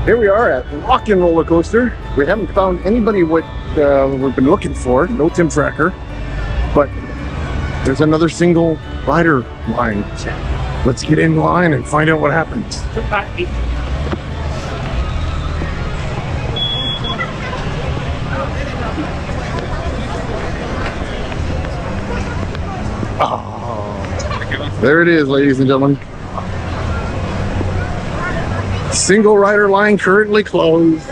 Here we are at Rockin' Roller Coaster. We haven't found anybody what we've been looking for. No Tim Tracker. But there's another single rider line. Let's get in line and find out what happens. Oh, there it is, ladies and gentlemen. Single rider line currently closed.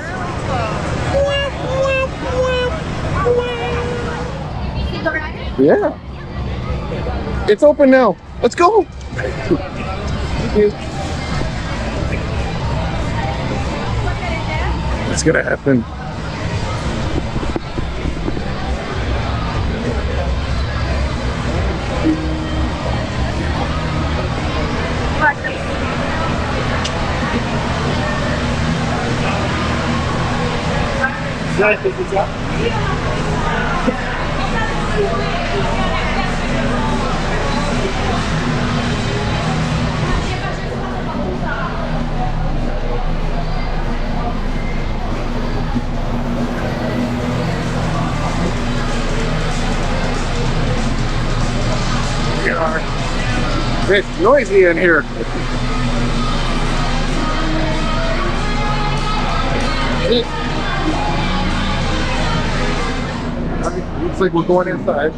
Yeah. It's open now. Let's go. What's gonna happen? It's noisy in here. Looks like we're going inside.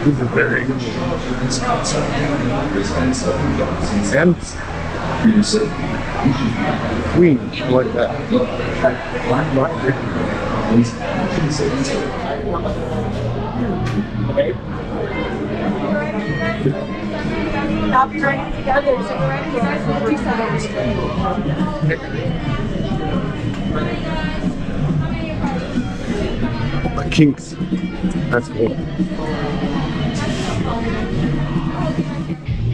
This is very good. And Queen, I like that. I'll be writing together, so we're writing guys with two sides. The Kinks. That's cool.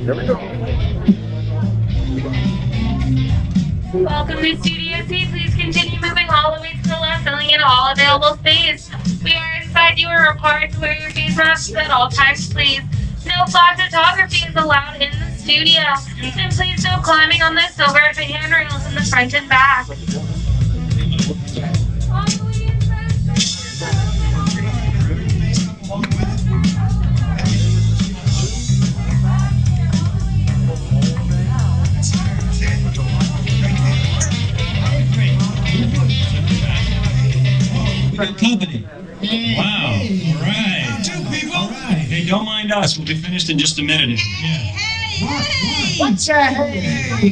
There we go. Welcome to Studio C. Please continue moving all the way to the left, filling in all available space. We are inside. You are required to wear your face masks at all times, please. No flash photography is allowed in the studio. And please no climbing on the silver handrails in the front and back. Good company. Wow. All right. Two people. All right. Hey, don't mind us. We'll be finished in just a minute. Yeah. Hey. What's that? Hey,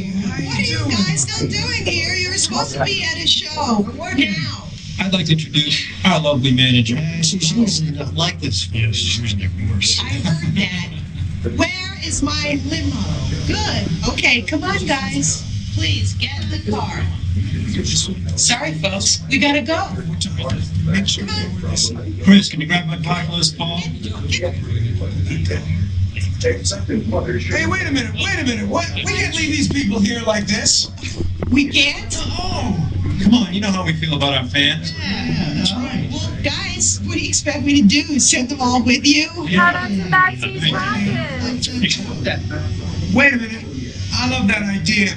how you guys still doing here? You were supposed to be at a show. Where now? I'd like to introduce our lovely manager. She's like this. Yes, she's never worse. I heard that. Where is my limo? Good. Okay, come on, guys. Please get in the car. Sorry, folks. We gotta go. Make sure Chris, can you grab my park list, Paul? Get Hey, wait a minute. What? We can't leave these people here like this. We can't? Oh, Come on, you know how we feel about our fans. Yeah, that's right. Well, guys, what do you expect me to do? Send them all with you? How about some backstage passes? wait a minute. I love that idea.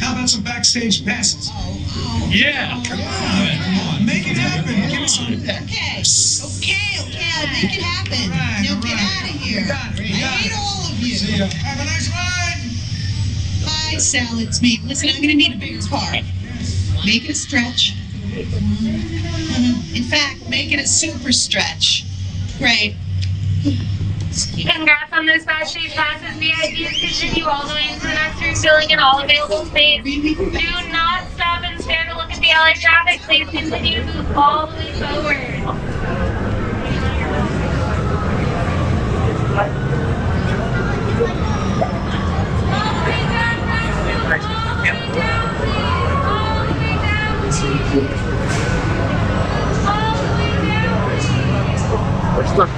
How about some backstage passes? Yeah. Come on. Make it happen. Give us some. Okay, I'll make it happen. Right, Now all get right. out of here. You got it, you I got hate it. all of you. See ya. Have a nice ride. Bye, salads meat. Listen, I'm gonna need a bigger car. Make it a stretch. In fact, make it a super stretch. Great. Congrats on those backstage passes. VIPs continue all the way into the next room, filling in all available space. Do not stop and stare to look at the LA traffic. Please continue to move all the way forward. We're stuck.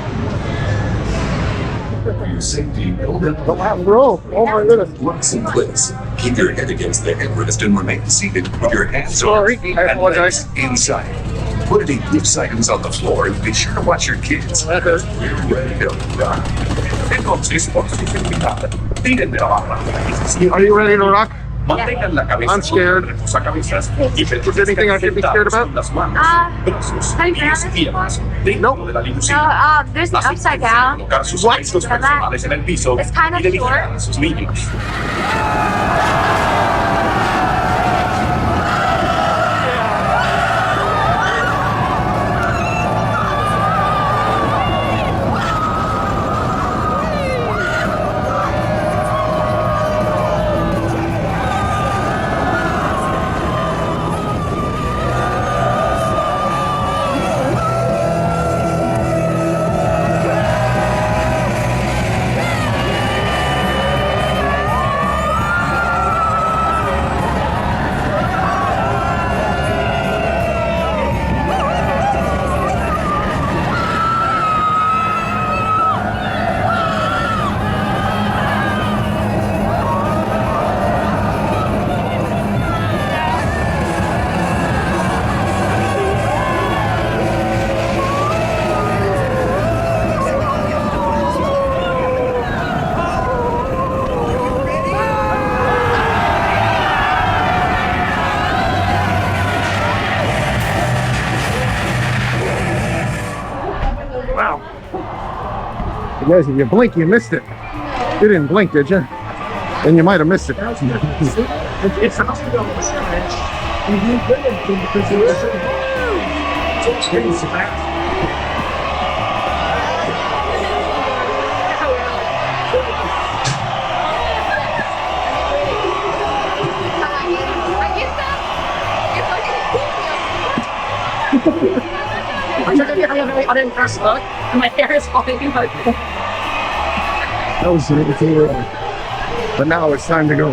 Safety, Don't have room. Oh my goodness. looks in place. Keep your head against the headrest and remain seated with your hands Sorry, on I apologize. inside. Put it in 2 seconds on the floor and be sure to watch your kids. You're ready to rock. Entonces, por su seguridad, tírenme la barra. Are you ready to rock? Mantengan la cabeza. I'm scared. Cabezas y Is there anything I should be scared about? las manos, brazos, have you been on pies this y demás dentro de la No, limusina. there's the Así upside pueden down. colocar sus What? restos Yeah, that- personales en el piso it's kind of y de vigilar short. a sus niños. Wow. You guys, if you blink, you missed it. You didn't blink, did you? Then you might have missed it. I'm trying to be having an first look, and my hair is falling out. That was too early. But now it's time to go.